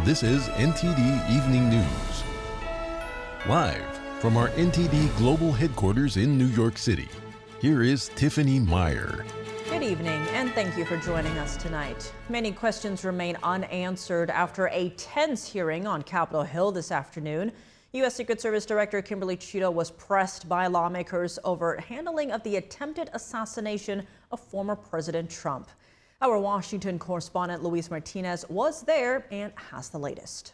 This is NTD Evening News. Live from our NTD Global Headquarters in New York City, here is Tiffany Meyer. Good evening, and thank you for joining us tonight. Many questions remain unanswered after a tense hearing on Capitol Hill this afternoon. U.S. Secret Service Director Kimberly Cheatle was pressed by lawmakers over handling of the attempted assassination of former President Trump. Our Washington correspondent Luis Martinez was there and has the latest.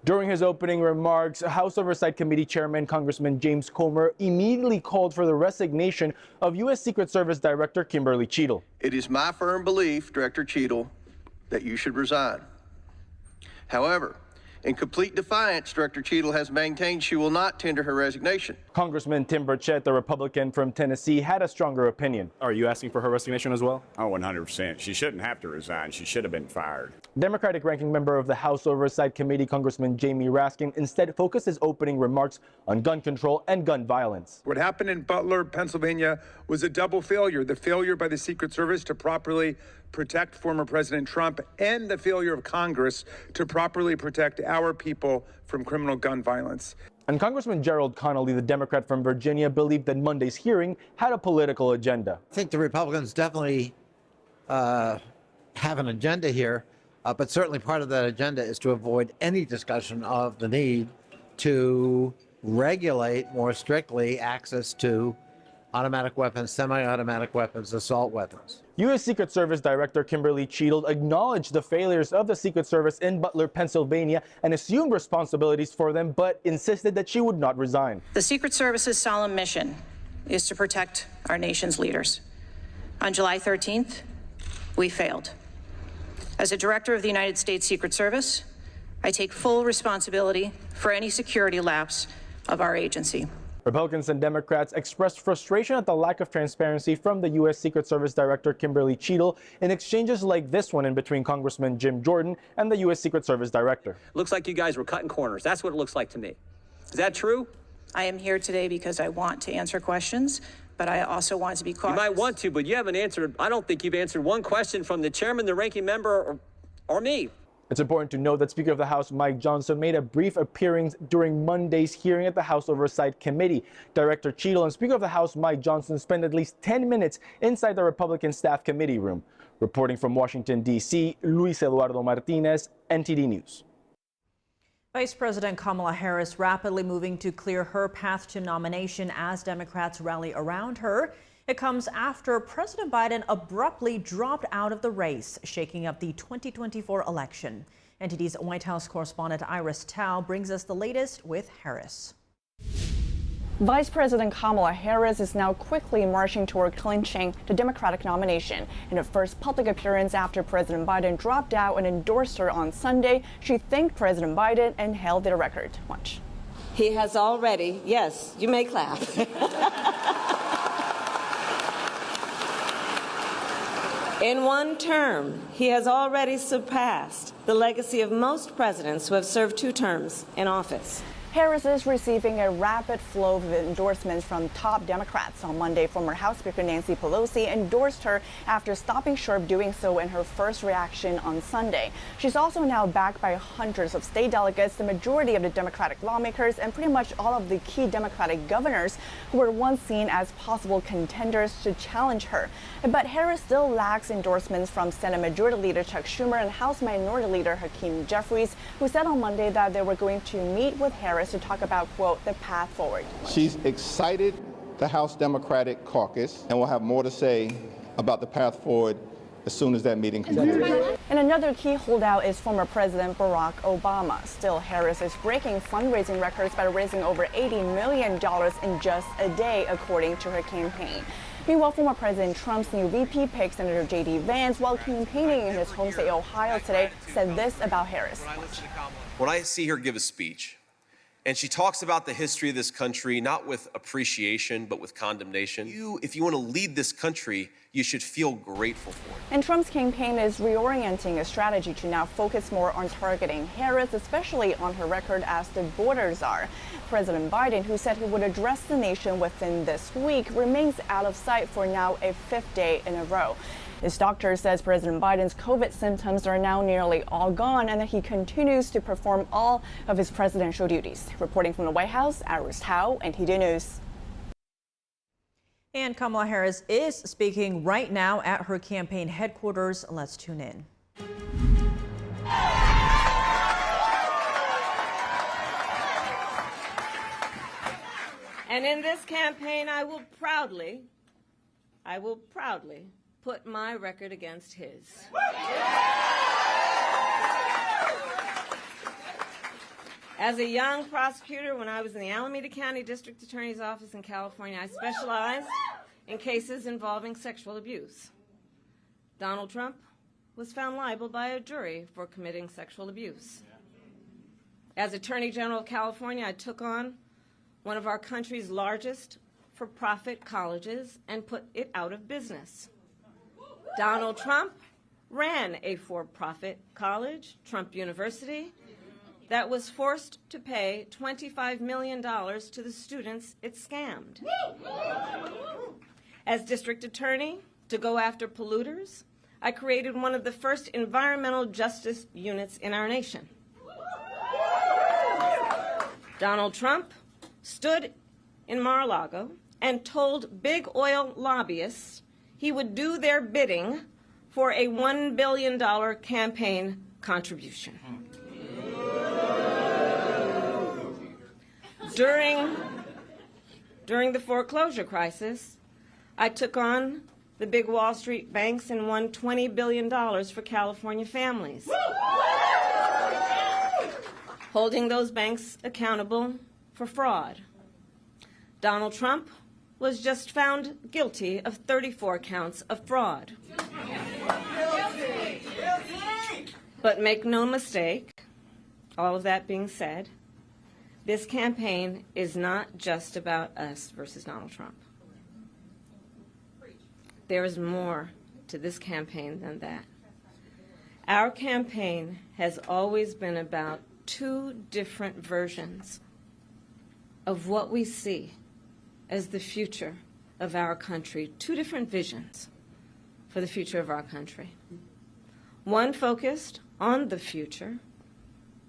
During his opening remarks, House Oversight Committee Chairman Congressman James Comer immediately called for the resignation of U.S. Secret Service Director Kimberly Cheatle. It is my firm belief, Director Cheatle, that you should resign. However, in complete defiance, Director Cheatle has maintained she will not tender her resignation. Congressman Tim Burchett, the Republican from Tennessee, had a stronger opinion. Are you asking for her resignation as well? Oh, 100%. She shouldn't have to resign. She should have been fired. Democratic ranking member of the House Oversight Committee, Congressman Jamie Raskin, instead focused his opening remarks on gun control and gun violence. What happened in Butler, Pennsylvania was a double failure. The failure by the Secret Service to properly protect former President Trump and the failure of Congress to properly protect our people from criminal gun violence. And Congressman Gerald Connolly, the Democrat from Virginia, believed that Monday's hearing had a political agenda. I think the Republicans definitely have an agenda here, but certainly part of that agenda is to avoid any discussion of the need to regulate more strictly access to automatic weapons, semi-automatic weapons, assault weapons. U.S. Secret Service Director Kimberly Cheatle acknowledged the failures of the Secret Service in Butler, Pennsylvania, and assumed responsibilities for them, but insisted that she would not resign. The Secret Service's solemn mission is to protect our nation's leaders. On July 13th, we failed. As a director of the United States Secret Service, I take full responsibility for any security lapse of our agency. Republicans and Democrats expressed frustration at the lack of transparency from the U.S. Secret Service Director Kimberly Cheatle in exchanges like this one in between Congressman Jim Jordan and the U.S. Secret Service Director. Looks like you guys were cutting corners. That's what it looks like to me. Is that true? I am here today because I want to answer questions, but I also want to be cautious. You might want to, but you haven't answered. I don't think you've answered one question from the chairman, the ranking member, or me. It's important to note that Speaker of the House Mike Johnson made a brief appearance during Monday's hearing at the House Oversight Committee. Director Cheatle and Speaker of the House Mike Johnson spent at least 10 minutes inside the Republican Staff Committee room. Reporting from Washington, D.C., Luis Eduardo Martinez, NTD News. Vice President Kamala Harris rapidly moving to clear her path to nomination as Democrats rally around her. It comes after President Biden abruptly dropped out of the race, shaking up the 2024 election. NTD's White House correspondent Iris Tao brings us the latest with Harris. Vice President Kamala Harris is now quickly marching toward clinching the Democratic nomination. In her first public appearance after President Biden dropped out and endorsed her on Sunday, she thanked President Biden and held their record. Watch. He has already, yes, you may clap. In one term, he has already surpassed the legacy of most presidents who have served 2 terms in office. Harris is receiving a rapid flow of endorsements from top Democrats. On Monday, former House Speaker Nancy Pelosi endorsed her after stopping short of doing so in her first reaction on Sunday. She's also now backed by hundreds of state delegates, the majority of the Democratic lawmakers, and pretty much all of the key Democratic governors who were once seen as possible contenders to challenge her. But Harris still lacks endorsements from Senate Majority Leader Chuck Schumer and House Minority Leader Hakeem Jeffries, who said on Monday that they were going to meet with Harris to talk about, quote, the path forward. She's excited the House Democratic caucus and will have more to say about the path forward as soon as that meeting concludes. And another key holdout is former President Barack Obama. Still, Harris is breaking fundraising records by raising over $80 million in just a day, according to her campaign. Meanwhile, former President Trump's new VP pick, Senator J.D. Vance, while campaigning in his home state, Ohio, today, said this about Harris. When I see her give a speech, and she talks about the history of this country, not with appreciation, but with condemnation. If you want to lead this country, you should feel grateful for it. And Trump's campaign is reorienting a strategy to now focus more on targeting Harris, especially on her record as the border czar. President Biden, who said he would address the nation within this week, remains out of sight for now a 5th day in a row. His doctor says President Biden's COVID symptoms are now nearly all gone and that he continues to perform all of his presidential duties. Reporting from the White House, Iris Tao, NTD News. And Kamala Harris is speaking right now at her campaign headquarters. Let's tune in. And in this campaign, I will proudly put my record against his. As a young prosecutor, when I was in the Alameda County District Attorney's Office in California, I specialized in cases involving sexual abuse. Donald Trump was found liable by a jury for committing sexual abuse. As Attorney General of California, I took on one of our country's largest for-profit colleges and put it out of business. Donald Trump ran a for-profit college, Trump University, that was forced to pay $25 million to the students it scammed. As district attorney, to go after polluters, I created one of the first environmental justice units in our nation. Donald Trump stood in Mar-a-Lago and told big oil lobbyists he would do their bidding for a $1 billion campaign contribution. During the foreclosure crisis, I took on the big Wall Street banks and won $20 billion for California families, holding those banks accountable for fraud. Donald Trump was just found guilty of 34 counts of fraud. But make no mistake, all of that being said, this campaign is not just about us versus Donald Trump. There is more to this campaign than that. Our campaign has always been about two different versions of what we see as the future of our country, two different visions for the future of our country. One focused on the future,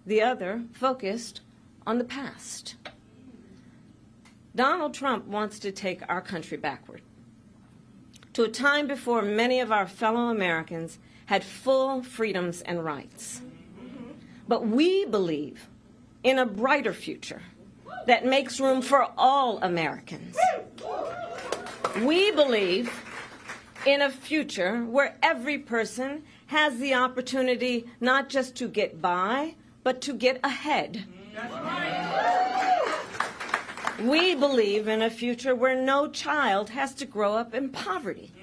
the other focused on the past. Donald Trump wants to take our country backward to a time before many of our fellow Americans had full freedoms and rights. But we believe in a brighter future that makes room for all Americans. We believe in a future where every person has the opportunity not just to get by, but to get ahead. We believe in a future where no child has to grow up in poverty,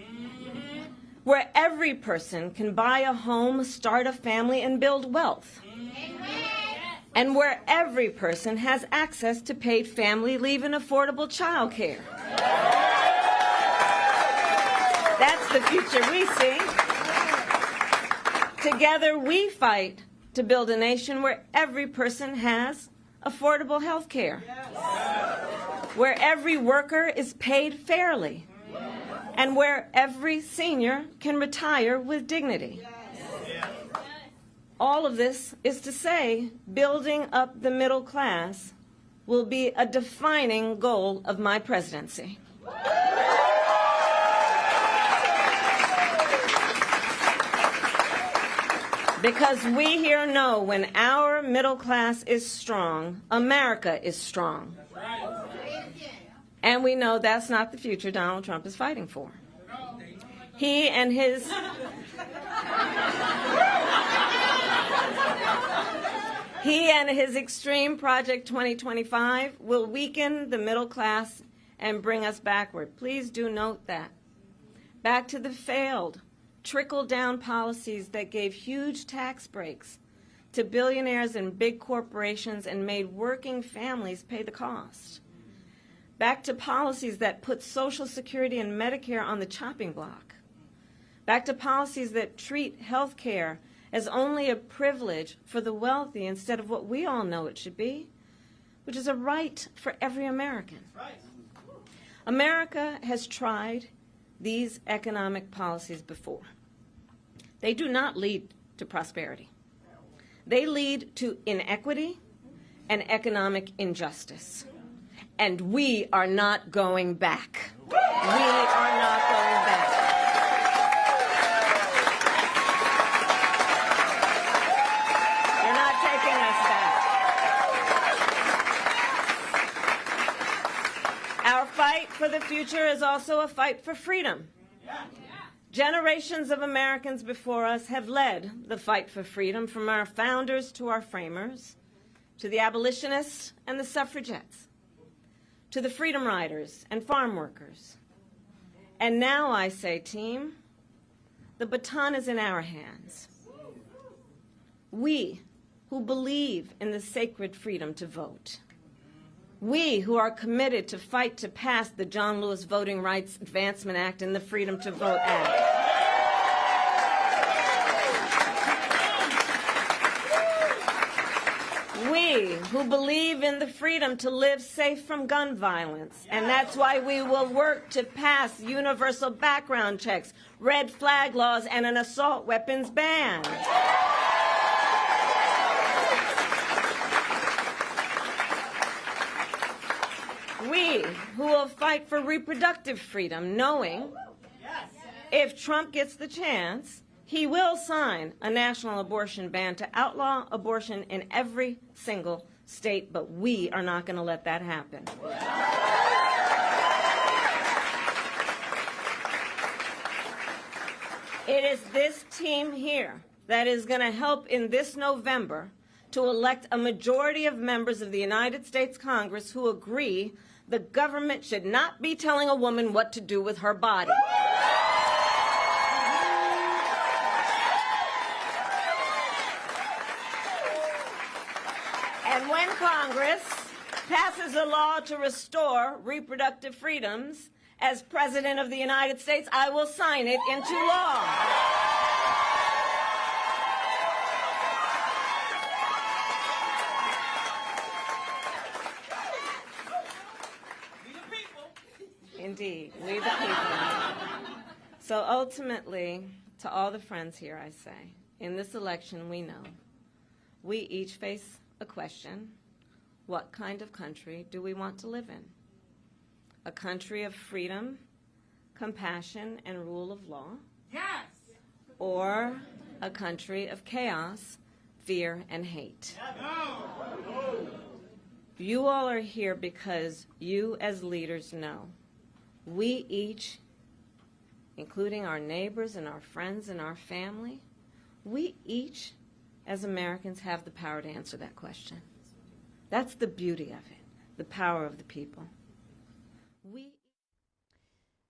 where every person can buy a home, start a family, and build wealth, and where every person has access to paid family leave and affordable child care. That's the future we see. Together we fight to build a nation where every person has affordable health care, where every worker is paid fairly, and where every senior can retire with dignity. All of this is to say, building up the middle class will be a defining goal of my presidency. Because we here know when our middle class is strong, America is strong. And we know that's not the future Donald Trump is fighting for. He and his extreme Project 2025 will weaken the middle class and bring us backward. Please do note that. Back to the failed trickle-down policies that gave huge tax breaks to billionaires and big corporations and made working families pay the cost. Back to policies that put Social Security and Medicare on the chopping block. Back to policies that treat health care as only a privilege for the wealthy instead of what we all know it should be, which is a right for every American. America has tried these economic policies before. They do not lead to prosperity. They lead to inequity and economic injustice. And we are not going back. We are not going back. You're not taking us back. Our fight for the future is also a fight for freedom. Generations of Americans before us have led the fight for freedom, from our founders to our framers, to the abolitionists and the suffragettes, to the freedom riders and farm workers. And now I say, team, the baton is in our hands. We who believe in the sacred freedom to vote, we who are committed to fight to pass the John Lewis Voting Rights Advancement Act and the Freedom to Vote Act. We who believe in the freedom to live safe from gun violence. And that's why we will work to pass universal background checks, red flag laws, and an assault weapons ban. We who will fight for reproductive freedom, knowing if Trump gets the chance, he will sign a national abortion ban to outlaw abortion in every single state, but we are not going to let that happen. It is this team here that is going to help in this November to elect a majority of members of the United States Congress who agree the government should not be telling a woman what to do with her body. And when Congress passes a law to restore reproductive freedoms, as President of the United States, I will sign it into law. Indeed, we the people. So ultimately, to all the friends here, I say, in this election, we know we each face a question: what kind of country do we want to live in? A country of freedom, compassion, and rule of law? Yes! Or a country of chaos, fear, and hate? No. You all are here because you as leaders know we each, including our neighbors and our friends and our family, we each as Americans have the power to answer that question. That's the beauty of it, the power of the people.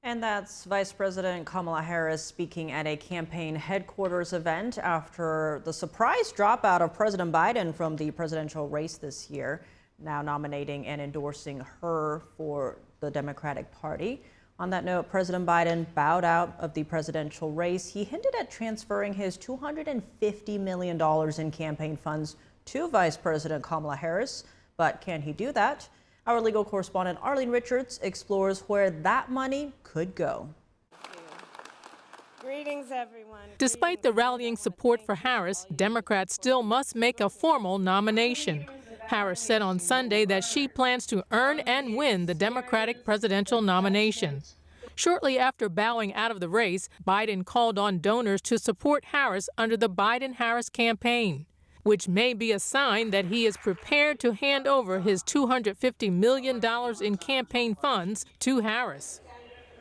And that's Vice President Kamala Harris speaking at a campaign headquarters event after the surprise dropout of President Biden from the presidential race this year, now nominating and endorsing her for the Democratic Party. On that note, President Biden bowed out of the presidential race. He hinted at transferring his $250 million in campaign funds to Vice President Kamala Harris. But can he do that? Our legal correspondent Arlene Richards explores where that money could go. Greetings, everyone. Despite the rallying support for Harris, Democrats still must make a formal nomination. Harris said on Sunday that she plans to earn and win the Democratic presidential nomination. Shortly after bowing out of the race, Biden called on donors to support Harris under the Biden-Harris campaign, which may be a sign that he is prepared to hand over his $250 million in campaign funds to Harris.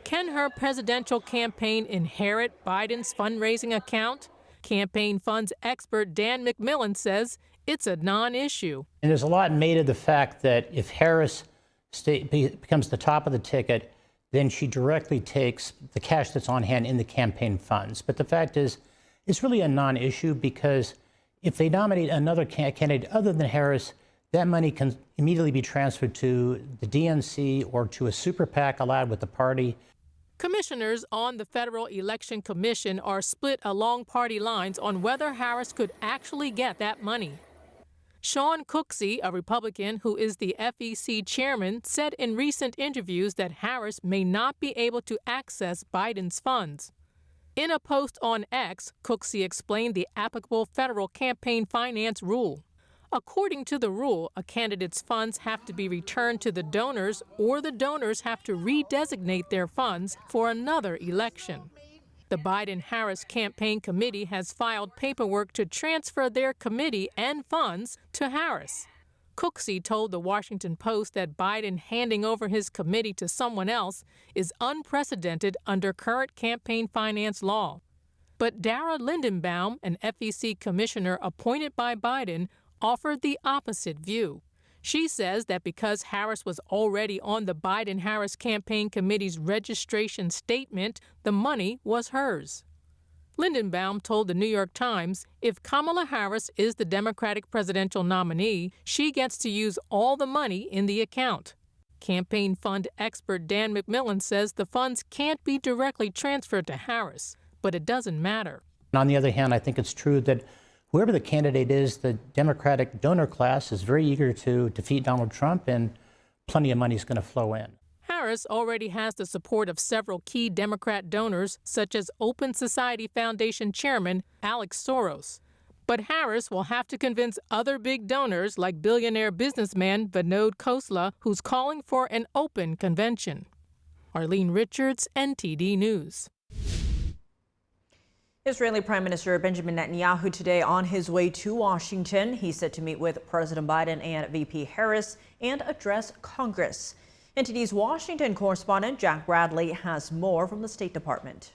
Can her presidential campaign inherit Biden's fundraising account? Campaign funds expert Dan McMillan says it's a non-issue. And there's a lot made of the fact that if Harris becomes the top of the ticket, then she directly takes the cash that's on hand in the campaign funds. But the fact is, it's really a non-issue because if they nominate another candidate other than Harris, that money can immediately be transferred to the DNC or to a super PAC allowed with the party. Commissioners on the Federal Election Commission are split along party lines on whether Harris could actually get that money. Sean Cooksey, a Republican who is the FEC chairman, said in recent interviews that Harris may not be able to access Biden's funds. In a post on X, Cooksey explained the applicable federal campaign finance rule. According to the rule, a candidate's funds have to be returned to the donors, or the donors have to redesignate their funds for another election. The Biden-Harris Campaign Committee has filed paperwork to transfer their committee and funds to Harris. Cooksey told the Washington Post that Biden handing over his committee to someone else is unprecedented under current campaign finance law. But Dara Lindenbaum, an FEC commissioner appointed by Biden, offered the opposite view. She says that because Harris was already on the Biden-Harris Campaign Committee's registration statement, the money was hers. Lindenbaum told the New York Times if Kamala Harris is the Democratic presidential nominee, she gets to use all the money in the account. Campaign fund expert Dan McMillan says the funds can't be directly transferred to Harris, but it doesn't matter. On the other hand, I think it's true that whoever the candidate is, the Democratic donor class is very eager to defeat Donald Trump, and plenty of money is going to flow in. Harris already has the support of several key Democrat donors, such as Open Society Foundation chairman Alex Soros. But Harris will have to convince other big donors like billionaire businessman Vinod Khosla, who's calling for an open convention. Arlene Richards, NTD News. Israeli Prime Minister Benjamin Netanyahu today on his way to Washington. He's set to meet with President Biden and VP Harris and address Congress. NTD's Washington correspondent Jack Bradley has more from the State Department.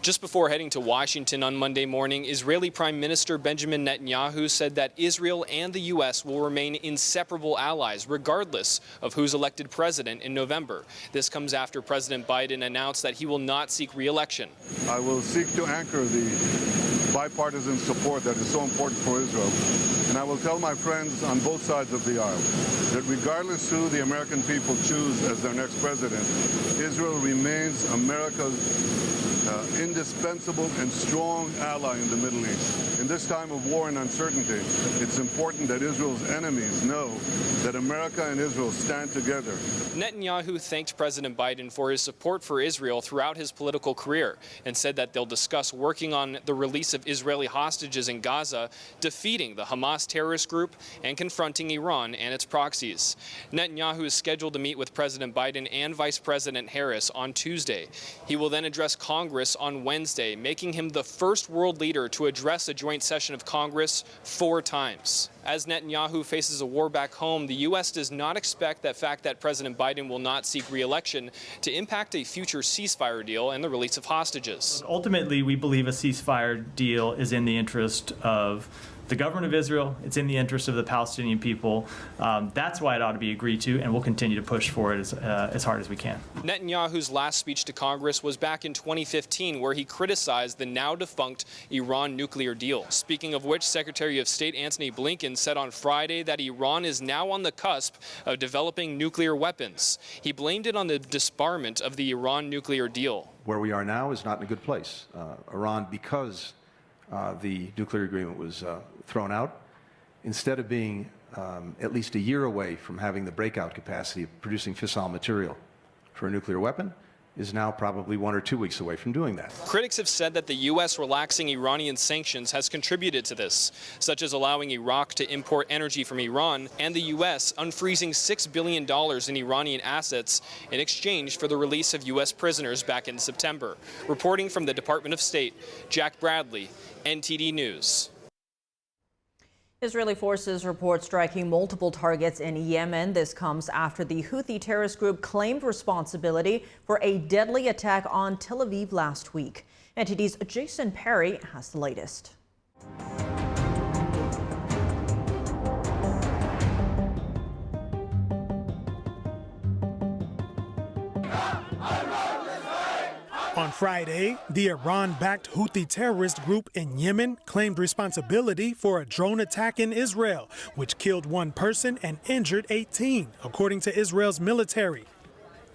Just before heading to Washington on Monday morning, Israeli Prime Minister Benjamin Netanyahu said that Israel and the U.S. will remain inseparable allies, regardless of who's elected president in November. This comes after President Biden announced that he will not seek re-election. I will seek to anchor the bipartisan support that is so important for Israel. And I will tell my friends on both sides of the aisle that regardless who the American people choose as their next president, Israel remains America's indispensable and strong ally in the Middle East. In this time of war and uncertainty, it's important that Israel's enemies know that America and Israel stand together. Netanyahu thanked President Biden for his support for Israel throughout his political career and said that they'll discuss working on the release of Israeli hostages in Gaza, defeating the Hamas terrorist group, and confronting Iran and its proxies. Netanyahu is scheduled to meet with President Biden and Vice President Harris on Tuesday. He will then address Congress on Wednesday, making him the first world leader to address a joint session of Congress 4 times. As Netanyahu faces a war back home, the U.S. does not expect the fact that President Biden will not seek re-election to impact a future ceasefire deal and the release of hostages. Ultimately, we believe a ceasefire deal is in the interest of the government of Israel. It's in the interest of the Palestinian people. That's why it ought to be agreed to, and we'll continue to push for it as hard as we can. Netanyahu's last speech to Congress was back in 2015, where he criticized the now-defunct Iran nuclear deal. Speaking of which, Secretary of State Antony Blinken said on Friday that Iran is now on the cusp of developing nuclear weapons. He blamed it on the disbarment of the Iran nuclear deal. Where we are now is not in a good place. Iran, because the nuclear agreement was thrown out, instead of being at least a year away from having the breakout capacity of producing fissile material for a nuclear weapon, is now probably 1 or 2 weeks away from doing that. Critics have said that the U.S. relaxing Iranian sanctions has contributed to this, such as allowing Iraq to import energy from Iran and the U.S. unfreezing $6 billion in Iranian assets in exchange for the release of U.S. prisoners back in September. Reporting from the Department of State, Jack Bradley, NTD News. Israeli forces report striking multiple targets in Yemen. This comes after the Houthi terrorist group claimed responsibility for a deadly attack on Tel Aviv last week. NTD's Jason Perry has the latest. On Friday, the Iran-backed Houthi terrorist group in Yemen claimed responsibility for a drone attack in Israel, which killed 1 person and injured 18, according to Israel's military.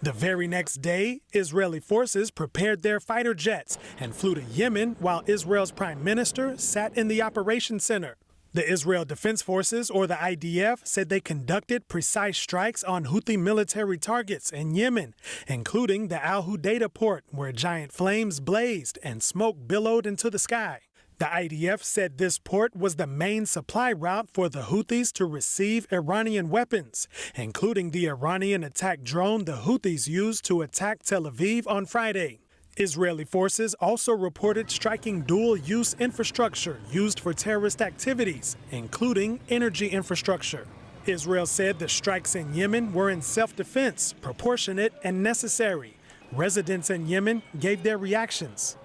The very next day, Israeli forces prepared their fighter jets and flew to Yemen while Israel's prime minister sat in the operations center. The Israel Defense Forces, or the IDF, said they conducted precise strikes on Houthi military targets in Yemen, including the Al Hudaydah port, where giant flames blazed and smoke billowed into the sky. The IDF said this port was the main supply route for the Houthis to receive Iranian weapons, including the Iranian attack drone the Houthis used to attack Tel Aviv on Friday. Israeli forces also reported striking dual-use infrastructure used for terrorist activities, including energy infrastructure. Israel said the strikes in Yemen were in self-defense, proportionate, and necessary. Residents in Yemen gave their reactions.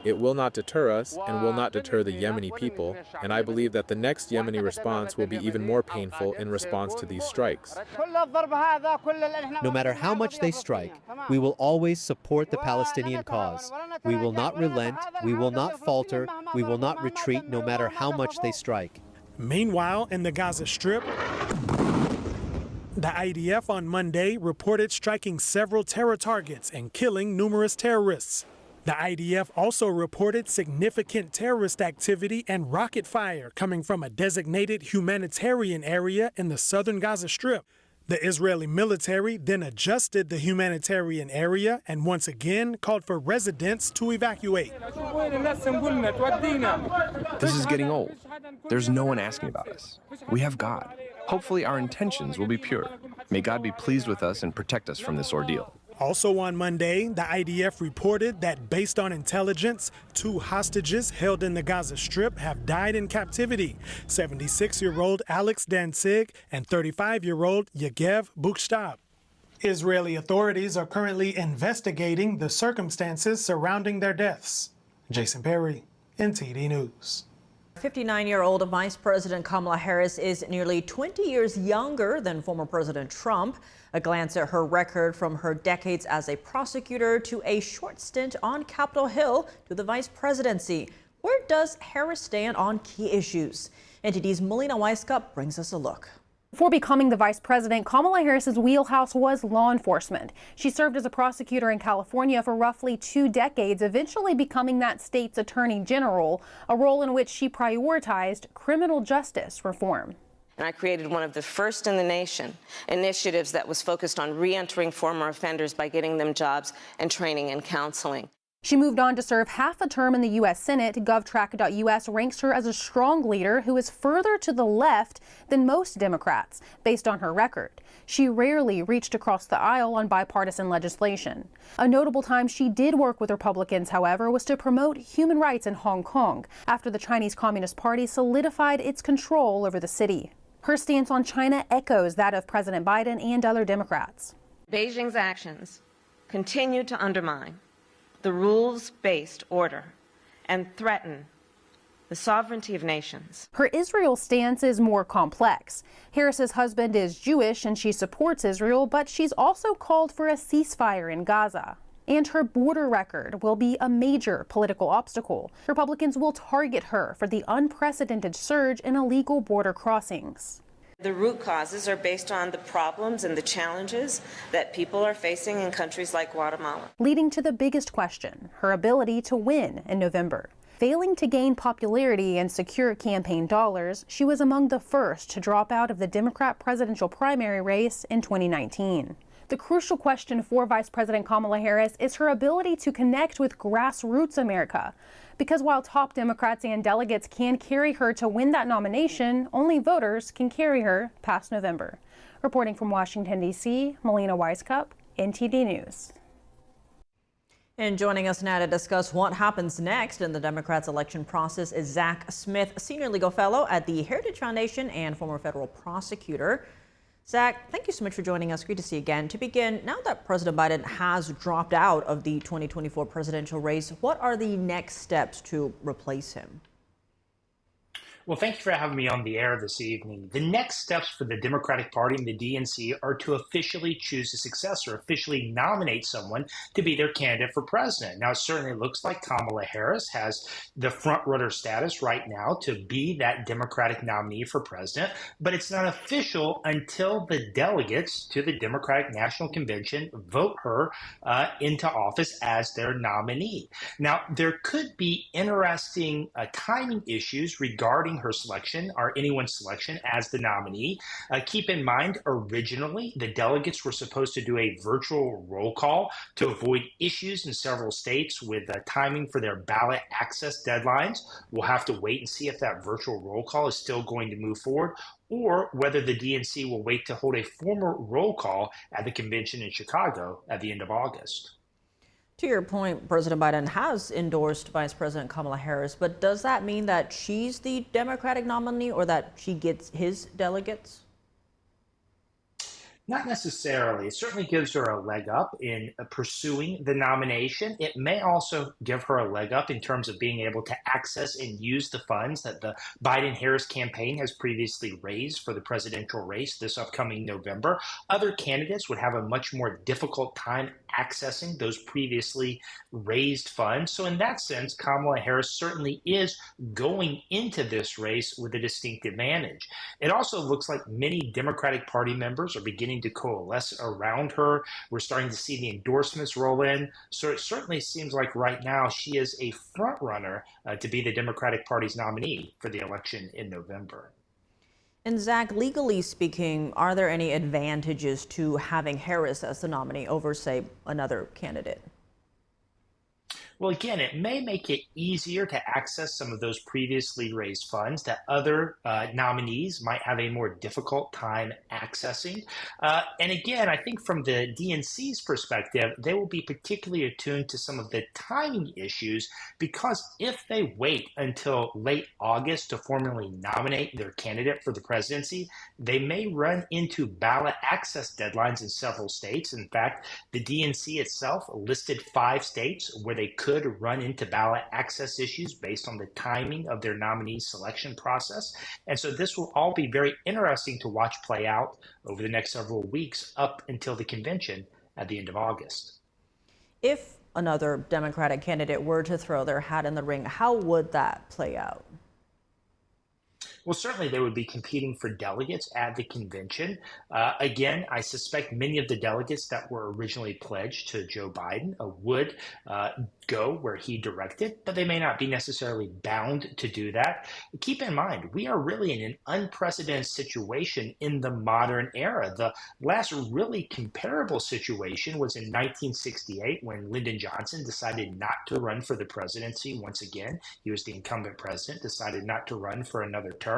It will not deter us and will not deter the Yemeni people, and I believe that the next Yemeni response will be even more painful in response to these strikes. No matter how much they strike, we will always support the Palestinian cause. We will not relent, we will not falter, we will not retreat no matter how much they strike. Meanwhile, in the Gaza Strip, the IDF on Monday reported striking several terror targets and killing numerous terrorists. The IDF also reported significant terrorist activity and rocket fire coming from a designated humanitarian area in the southern Gaza Strip. The Israeli military then adjusted the humanitarian area and once again called for residents to evacuate. This is getting old. There's no one asking about us. We have God. Hopefully our intentions will be pure. May God be pleased with us and protect us from this ordeal. Also on Monday, the IDF reported that based on intelligence, 2 hostages held in the Gaza Strip have died in captivity, 76-year-old Alex Danzig and 35-year-old Yegev Bukhtab. Israeli authorities are currently investigating the circumstances surrounding their deaths. Jason Perry, NTD News. 59-year-old Vice President Kamala Harris is nearly 20 years younger than former President Trump. A glance at her record from her decades as a prosecutor to a short stint on Capitol Hill to the vice presidency. Where does Harris stand on key issues? NTD's Melina Weiskup brings us a look. Before becoming the vice president, Kamala Harris's wheelhouse was law enforcement. She served as a prosecutor in California for roughly 2 decades, eventually becoming that state's attorney general, a role in which she prioritized criminal justice reform. And I created one of the first in the nation initiatives that was focused on re-entering former offenders by getting them jobs and training and counseling. She moved on to serve half a term in the U.S. Senate. GovTrack.us ranks her as a strong leader who is further to the left than most Democrats, based on her record. She rarely reached across the aisle on bipartisan legislation. A notable time she did work with Republicans, however, was to promote human rights in Hong Kong after the Chinese Communist Party solidified its control over the city. Her stance on China echoes that of President Biden and other Democrats. Beijing's actions continue to undermine the rules-based order and threaten the sovereignty of nations. Her Israel stance is more complex. Harris's husband is Jewish and she supports Israel, but she's also called for a ceasefire in Gaza. And her border record will be a major political obstacle. Republicans will target her for the unprecedented surge in illegal border crossings. The root causes are based on the problems and the challenges that people are facing in countries like Guatemala. Leading to the biggest question, her ability to win in November. Failing to gain popularity and secure campaign dollars, she was among the first to drop out of the Democrat presidential primary race in 2019. The crucial question for Vice President Kamala Harris is her ability to connect with grassroots America. Because while top Democrats and delegates can carry her to win that nomination, only voters can carry her past November. Reporting from Washington, D.C., Melina Weiskup, NTD News. And joining us now to discuss what happens next in the Democrats' election process is Zach Smith, Senior Legal Fellow at the Heritage Foundation and former federal prosecutor. Zach, thank you so much for joining us. Great to see you again. To begin, now that President Biden has dropped out of the 2024 presidential race, what are the next steps to replace him? Well, thank you for having me on the air this evening. The next steps for the Democratic Party and the DNC are to officially choose a successor, officially nominate someone to be their candidate for president. Now, it certainly looks like Kamala Harris has the front-runner status right now to be that Democratic nominee for president, but it's not official until the delegates to the Democratic National Convention vote her into office as their nominee. Now, there could be interesting timing issues regarding her selection or anyone's selection as the nominee. Keep in mind, originally, the delegates were supposed to do a virtual roll call to avoid issues in several states with timing for their ballot access deadlines. We'll have to wait and see if that virtual roll call is still going to move forward, or whether the DNC will wait to hold a formal roll call at the convention in Chicago at the end of August. To your point, President Biden has endorsed Vice President Kamala Harris, but does that mean that she's the Democratic nominee or that she gets his delegates? Not necessarily. It certainly gives her a leg up in pursuing the nomination. It may also give her a leg up in terms of being able to access and use the funds that the Biden-Harris campaign has previously raised for the presidential race this upcoming November. Other candidates would have a much more difficult time accessing those previously raised funds. So in that sense, Kamala Harris certainly is going into this race with a distinct advantage. It also looks like many Democratic Party members are beginning to coalesce around her. We're starting to see the endorsements roll in. So it certainly seems like right now she is a front runner to be the Democratic Party's nominee for the election in November. And Zach, legally speaking, are there any advantages to having Harris as the nominee over, say, another candidate? Well, again, it may make it easier to access some of those previously raised funds that other nominees might have a more difficult time accessing. And again, I think from the DNC's perspective, they will be particularly attuned to some of the timing issues, because if they wait until late August to formally nominate their candidate for the presidency, they may run into ballot access deadlines in several states. In fact, the DNC itself listed 5 states where they could run into ballot access issues based on the timing of their nominee selection process. And so this will all be very interesting to watch play out over the next several weeks up until the convention at the end of August. If another Democratic candidate were to throw their hat in the ring, how would that play out? Well, certainly they would be competing for delegates at the convention. Again, I suspect many of the delegates that were originally pledged to Joe Biden would go where he directed, but they may not be necessarily bound to do that. Keep in mind, we are really in an unprecedented situation in the modern era. The last really comparable situation was in 1968 when Lyndon Johnson decided not to run for the presidency once again. He was the incumbent president, decided not to run for another term,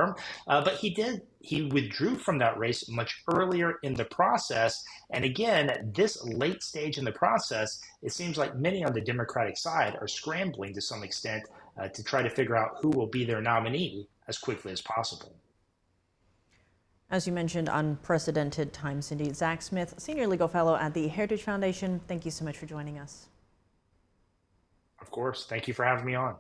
but he withdrew from that race much earlier in the process. And again, at this late stage in the process, it seems like many on the Democratic side are scrambling to some extent to try to figure out who will be their nominee as quickly as possible. As you mentioned, unprecedented times indeed. Zach Smith, Senior Legal Fellow at the Heritage Foundation, thank you so much for joining us. Of course. Thank you for having me on.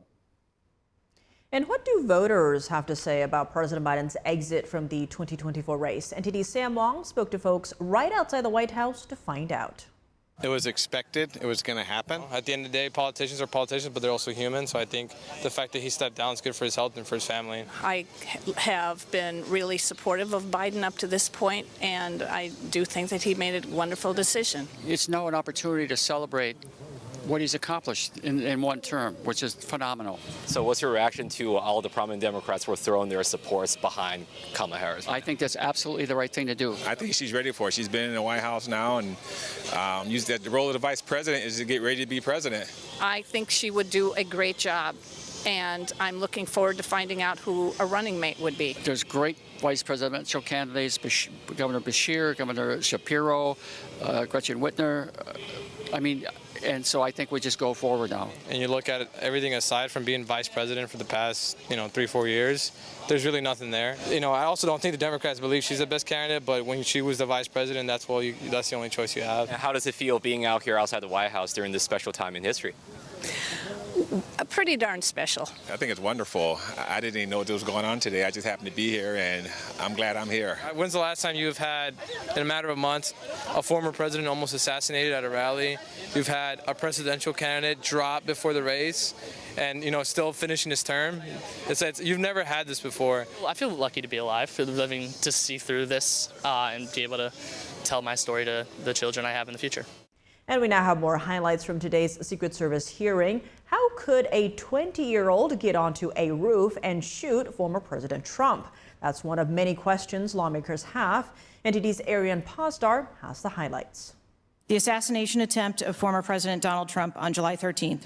And what do voters have to say about President Biden's exit from the 2024 race? NTD's Sam Wong spoke to folks right outside the White House to find out. It was expected. It was going to happen. At the end of the day, politicians are politicians, but they're also human. So I think the fact that he stepped down is good for his health and for his family. I have been really supportive of Biden up to this point, and I do think that he made a wonderful decision. It's now an opportunity to celebrate what he's accomplished in one term, which is phenomenal. So what's your reaction to all the prominent Democrats who are throwing their supports behind Kamala Harris? I think that's absolutely the right thing to do. I think she's ready for it. She's been in the White House now, and used that the role of the vice president is to get ready to be president. I think she would do a great job, and I'm looking forward to finding out who a running mate would be. There's great vice presidential candidates, Governor Beshear, Governor Shapiro, Gretchen Whitmer. And so I think we just go forward now. And you look at it, everything aside from being vice president for the past, 3-4 years, there's really nothing there. I also don't think the Democrats believe she's the best candidate, but when she was the vice president, that's the only choice you have. How does it feel being out here outside the White House during this special time in history? Pretty darn special. I think it's wonderful. I didn't even know what was going on today. I just happened to be here, and I'm glad I'm here. When's the last time you've had, in a matter of months, a former president almost assassinated at a rally? You've had a presidential candidate drop before the race and, still finishing his term. You've never had this before. I feel lucky to be alive, for living to see through this and be able to tell my story to the children I have in the future. And we now have more highlights from today's Secret Service hearing. How could a 20-year-old get onto a roof and shoot former President Trump? That's one of many questions lawmakers have. NTD's Ariane Pasdar has the highlights. The assassination attempt of former President Donald Trump on July 13th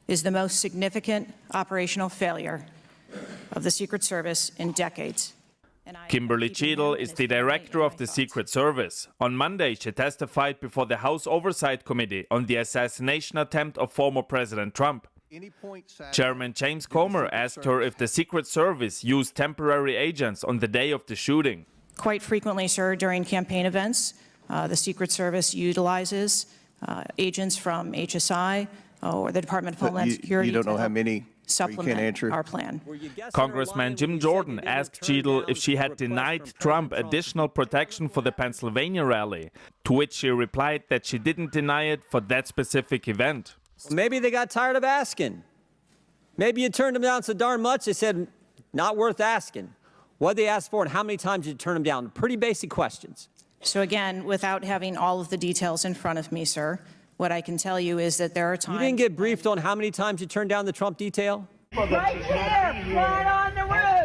is the most significant operational failure of the Secret Service in decades. Kimberly Cheatle is the director of the Secret Service. On Monday, she testified before the House Oversight Committee on the assassination attempt of former President Trump. Chairman James Comer asked her if the Secret Service used temporary agents on the day of the shooting. Quite frequently, sir, during campaign events, the Secret Service utilizes agents from HSI or the Department of Homeland Security. You don't know how many? Supplement our plan. Congressman Jim Jordan asked Cheatle if she had denied Trump additional protection for the Pennsylvania rally, to which she replied that she didn't deny it for that specific event. Maybe they got tired of asking. Maybe you turned them down so darn much they said, not worth asking. What did they ask for and how many times did you turn them down? Pretty basic questions. So again, without having all of the details in front of me, sir, what I can tell you is that there are times... You didn't get briefed on how many times you turned down the Trump detail? Right here, right on the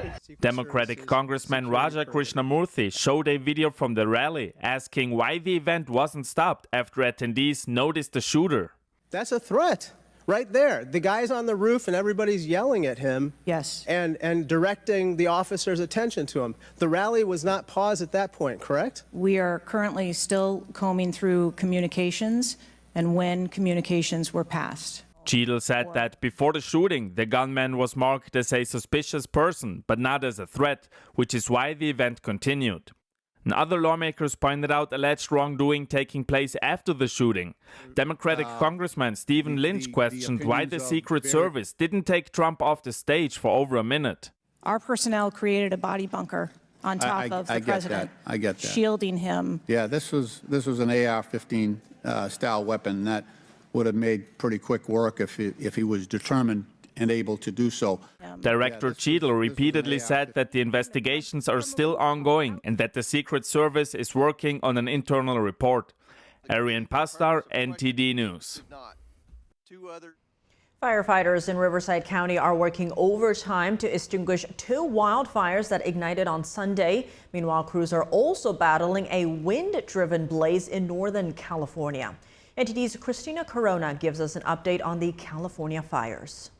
roof! Democratic Congressman Raja Krishnamurthy showed a video from the rally asking why the event wasn't stopped after attendees noticed the shooter. That's a threat right there. The guy's on the roof and everybody's yelling at him. Yes. And directing the officers' attention to him. The rally was not paused at that point, correct? We are currently still combing through communications and when communications were passed. Cheatle said that before the shooting, the gunman was marked as a suspicious person, but not as a threat, which is why the event continued. And other lawmakers pointed out alleged wrongdoing taking place after the shooting. Democratic Congressman Stephen Lynch questioned why the Secret Service didn't take Trump off the stage for over a minute. Our personnel created a body bunker on top of the president, I get that. shielding him. Yeah, this was an AR-15 style weapon that would have made pretty quick work if he was determined and able to do so. Director Cheatle repeatedly said that the investigations are still ongoing and that the Secret Service is working on an internal report. Ariane Pasdar, NTD News. Firefighters in Riverside County are working overtime to extinguish 2 wildfires that ignited on Sunday. Meanwhile, crews are also battling a wind-driven blaze in Northern California. NTD's Christina Corona gives us an update on the California fires.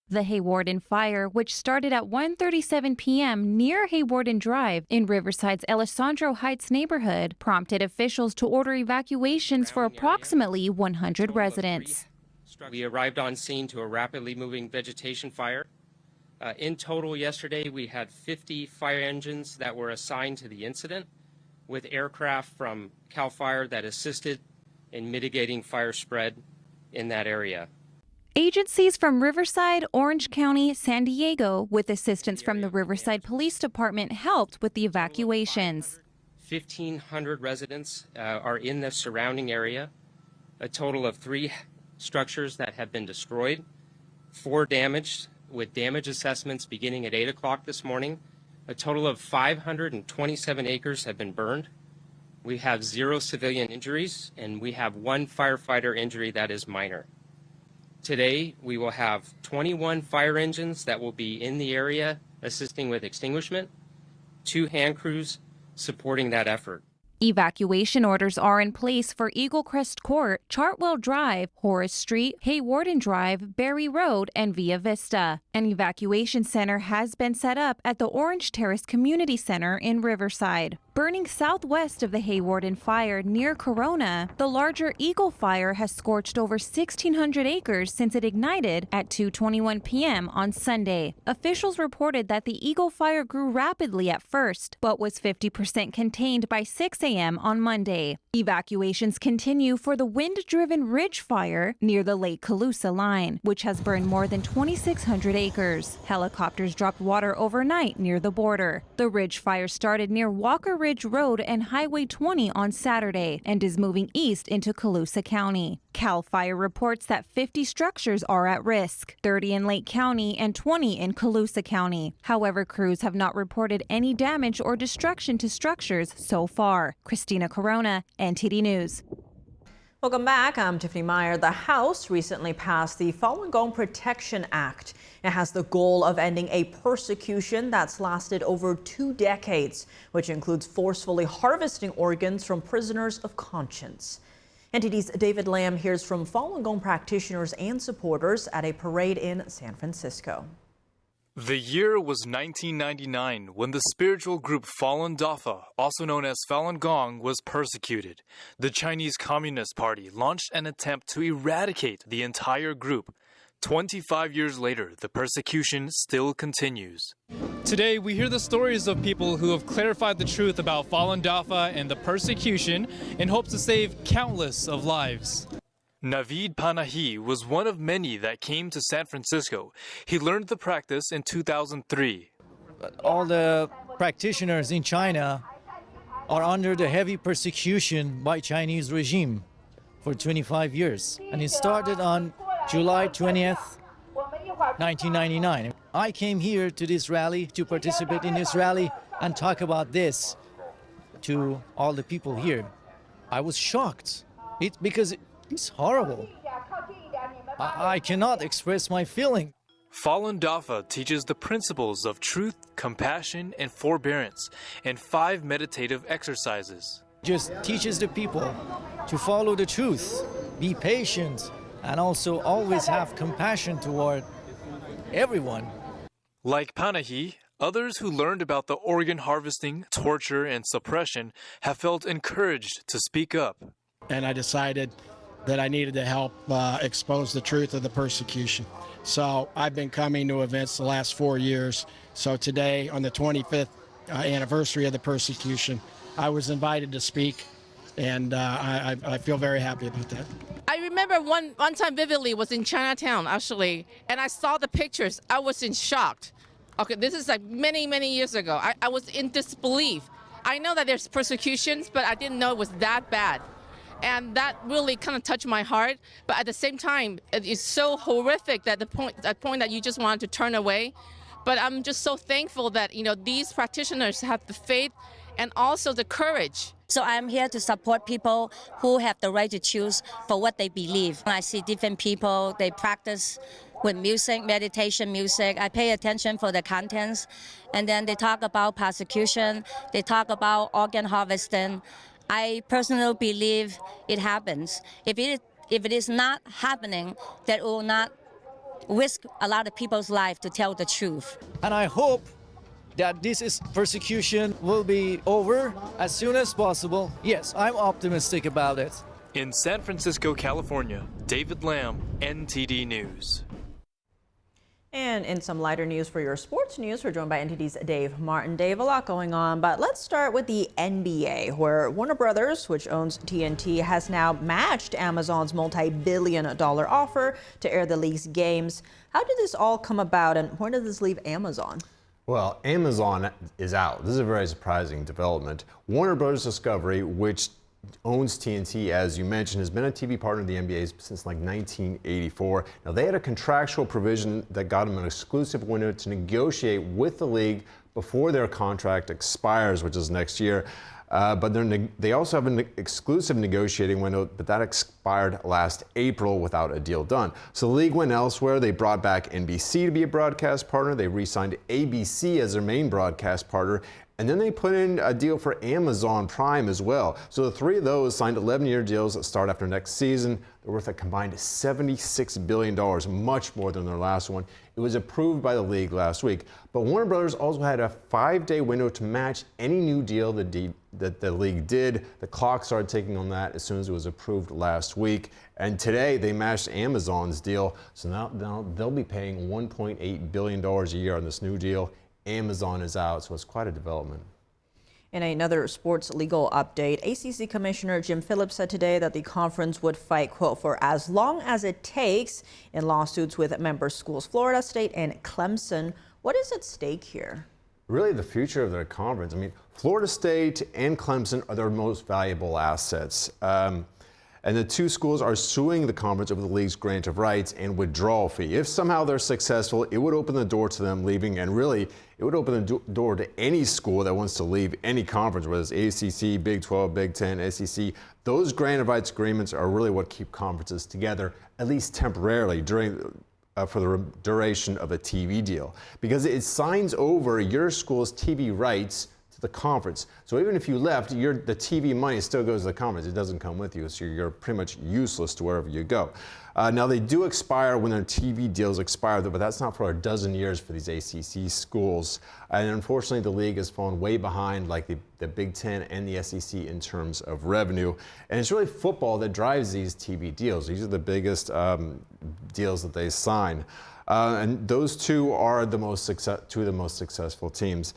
The Haywarden fire, which started at 1:37 p.m. near Haywarden Drive in Riverside's Alessandro Heights neighborhood, prompted officials to order evacuations for approximately 100 residents. We arrived on scene to a rapidly moving vegetation fire. In total yesterday, we had 50 fire engines that were assigned to the incident, with aircraft from CAL FIRE that assisted in mitigating fire spread in that area. Agencies from Riverside, Orange County, San Diego, with assistance from the Riverside Police Department, helped with the evacuations. 1,500 residents are in the surrounding area. A total of 3 structures that have been destroyed, 4 damaged, with damage assessments beginning at 8 o'clock this morning. A total of 527 acres have been burned. We have 0 civilian injuries, and we have 1 firefighter injury that is minor. Today, we will have 21 fire engines that will be in the area assisting with extinguishment, 2 hand crews supporting that effort. Evacuation orders are in place for Eagle Crest Court, Chartwell Drive, Horace Street, Haywarden Drive, Berry Road, and Via Vista. An evacuation center has been set up at the Orange Terrace Community Center in Riverside. Burning southwest of the Haywarden Fire near Corona, the larger Eagle Fire has scorched over 1,600 acres since it ignited at 2:21 p.m. on Sunday. Officials reported that the Eagle Fire grew rapidly at first, but was 50% contained by 6 a.m. on Monday. Evacuations continue for the wind-driven Ridge Fire near the Lake Calusa line, which has burned more than 2,600 acres. Helicopters dropped water overnight near the border. The Ridge Fire started near Walker Ridge Road and Highway 20 on Saturday and is moving east into Calusa County. CAL FIRE reports that 50 structures are at risk, 30 in Lake County and 20 in Calusa County. However, crews have not reported any damage or destruction to structures so far. Christina Corona, NTD News. Welcome back. I'm Tiffany Meyer. The House recently passed the Falun Gong Protection Act. It has the goal of ending a persecution that's lasted over 2 decades, which includes forcefully harvesting organs from prisoners of conscience. NTD's David Lamb hears from Falun Gong practitioners and supporters at a parade in San Francisco. The year was 1999 when the spiritual group Falun Dafa, also known as Falun Gong, was persecuted. The Chinese Communist Party launched an attempt to eradicate the entire group. 25 years later, the persecution still continues. Today, we hear the stories of people who have clarified the truth about Falun Dafa and the persecution in hopes to save countless of lives. Naveed Panahi was one of many that came to San Francisco. He learned the practice in 2003. All the practitioners in China are under the heavy persecution by Chinese regime for 25 years. And it started on July 20th, 1999. I came here to this rally, to participate in this rally and talk about this to all the people here. I was shocked. Because it's horrible. I cannot express my feeling. Falun Dafa teaches the principles of truth, compassion, and forbearance, and 5 meditative exercises. Just teaches the people to follow the truth, be patient, and also always have compassion toward everyone. Like Panahi, others who learned about the organ harvesting, torture, and suppression have felt encouraged to speak up. And I decided that I needed to help expose the truth of the persecution. So I've been coming to events the last 4 years. So today, on the 25th anniversary of the persecution, I was invited to speak, and I feel very happy about that. I remember one time vividly was in Chinatown, actually, and I saw the pictures. I was in shock. Okay, this is like many, many years ago. I was in disbelief. I know that there's persecutions, but I didn't know it was that bad. And that really kind of touched my heart. But at the same time, it's so horrific that the point that you just want to turn away. But I'm just so thankful that, you know, these practitioners have the faith and also the courage. So I'm here to support people who have the right to choose for what they believe. When I see different people, they practice with music, meditation music. I pay attention for the contents. And then they talk about persecution. They talk about organ harvesting. I personally believe it happens. If it is not happening, that will not risk a lot of people's life to tell the truth. And I hope that this persecution will be over as soon as possible. Yes, I'm optimistic about it. In San Francisco, California, David Lamb, NTD News. And in some lighter news for your sports news, we're joined by NTD's Dave Martin. Dave, a lot going on, but let's start with the NBA, where Warner Brothers, which owns TNT, has now matched Amazon's multi-billion-dollar offer to air the league's games. How did this all come about, and where does this leave Amazon? Well, Amazon is out. This is a very surprising development. Warner Brothers Discovery, which owns TNT, as you mentioned, has been a TV partner of the NBA since like 1984. Now, they had a contractual provision that got them an exclusive window to negotiate with the league before their contract expires, which is next year. But they also have an exclusive negotiating window, but that expired last April without a deal done. So the league went elsewhere. They brought back NBC to be a broadcast partner. They re-signed ABC as their main broadcast partner. And then they put in a deal for Amazon Prime as well. So the three of those signed 11-year deals that start after next season. They're worth a combined $76 billion, much more than their last one. It was approved by the league last week. But Warner Brothers also had a 5-day window to match any new deal that the league did. The clock started ticking on that as soon as it was approved last week. And today they matched Amazon's deal. So now they'll be paying $1.8 billion a year on this new deal. Amazon is out, so it's quite a development. In another sports legal update, ACC Commissioner Jim Phillips said today that the conference would fight, quote, for as long as it takes in lawsuits with member schools Florida State and Clemson. What is at stake here? Really the future of their conference. I mean, Florida State and Clemson are their most valuable assets. And the two schools are suing the conference over the league's grant of rights and withdrawal fee. If somehow they're successful, it would open the door to them leaving, and really, it would open the door to any school that wants to leave any conference, whether it's ACC, Big 12, Big 10, SEC. Those grant of rights agreements are really what keep conferences together, at least temporarily, for the duration of a TV deal. Because it signs over your school's TV rights the conference. So even if you left, the TV money still goes to the conference. It doesn't come with you, so you're pretty much useless to wherever you go. Now they do expire when their TV deals expire, but that's not for a dozen years for these ACC schools. And unfortunately, the league has fallen way behind, like the Big 10 and the SEC, in terms of revenue. And it's really football that drives these TV deals. These are the biggest deals that they sign. And those two are two of the most successful teams.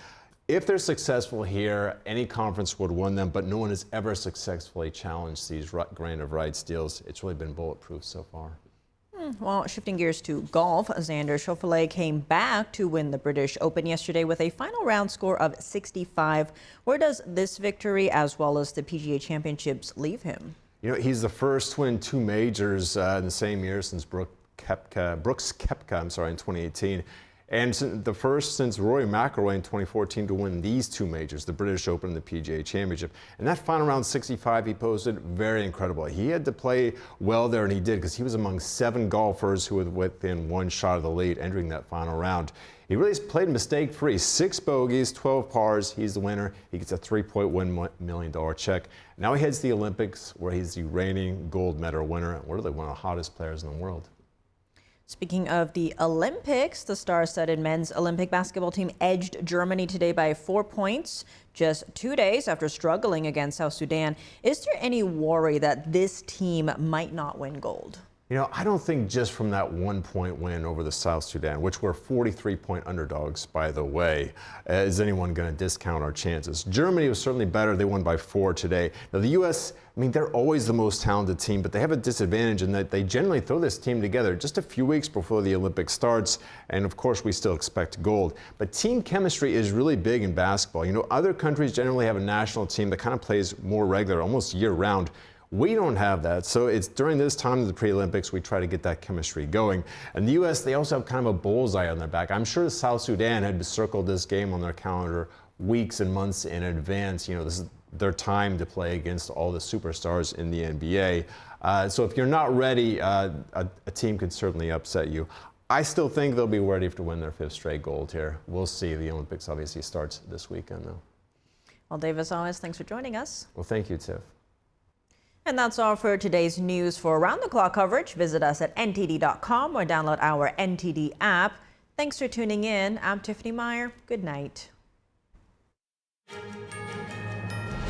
If they're successful here, any conference would win them, but no one has ever successfully challenged these grant of rights deals. It's really been bulletproof so far. Well, shifting gears to golf, Xander Schauffele came back to win the British Open yesterday with a final round score of 65. Where does this victory, as well as the PGA Championships, leave him? You know, he's the first to win two majors in the same year since Brooks Koepka, in 2018. And the first since Rory McIlroy in 2014 to win these two majors, the British Open and the PGA Championship. And that final round 65 he posted, very incredible. He had to play well there, and he did, because he was among 7 golfers who were within 1 shot of the lead entering that final round. He really played mistake-free. 6 bogeys, 12 pars. He's the winner. He gets a $3.1 million check. Now he heads to the Olympics, where he's the reigning gold medal winner and really one of the hottest players in the world. Speaking of the Olympics, the star-studded men's Olympic basketball team edged Germany today by 4 points, just 2 days after struggling against South Sudan. Is there any worry that this team might not win gold? You know, I don't think just from that 1-point win over the South Sudan, which were 43-point underdogs, by the way, is anyone going to discount our chances. Germany was certainly better. They won by 4 today. Now, the U.S., I mean, they're always the most talented team, but they have a disadvantage in that they generally throw this team together just a few weeks before the Olympics starts. And of course, we still expect gold. But team chemistry is really big in basketball. You know, other countries generally have a national team that kind of plays more regular, almost year-round. We don't have that, so it's during this time of the pre-Olympics we try to get that chemistry going. And the U.S., they also have kind of a bullseye on their back. I'm sure South Sudan had circled this game on their calendar weeks and months in advance. You know, this is their time to play against all the superstars in the NBA. So if you're not ready, a team could certainly upset you. I still think they'll be ready to win their 5th straight gold here. We'll see. The Olympics obviously starts this weekend, though. Well, Dave, as always, thanks for joining us. Well, thank you, Tiff. And that's all for today's news. For around-the-clock coverage, visit us at ntd.com or download our NTD app. Thanks for tuning in. I'm Tiffany Meyer. Good night.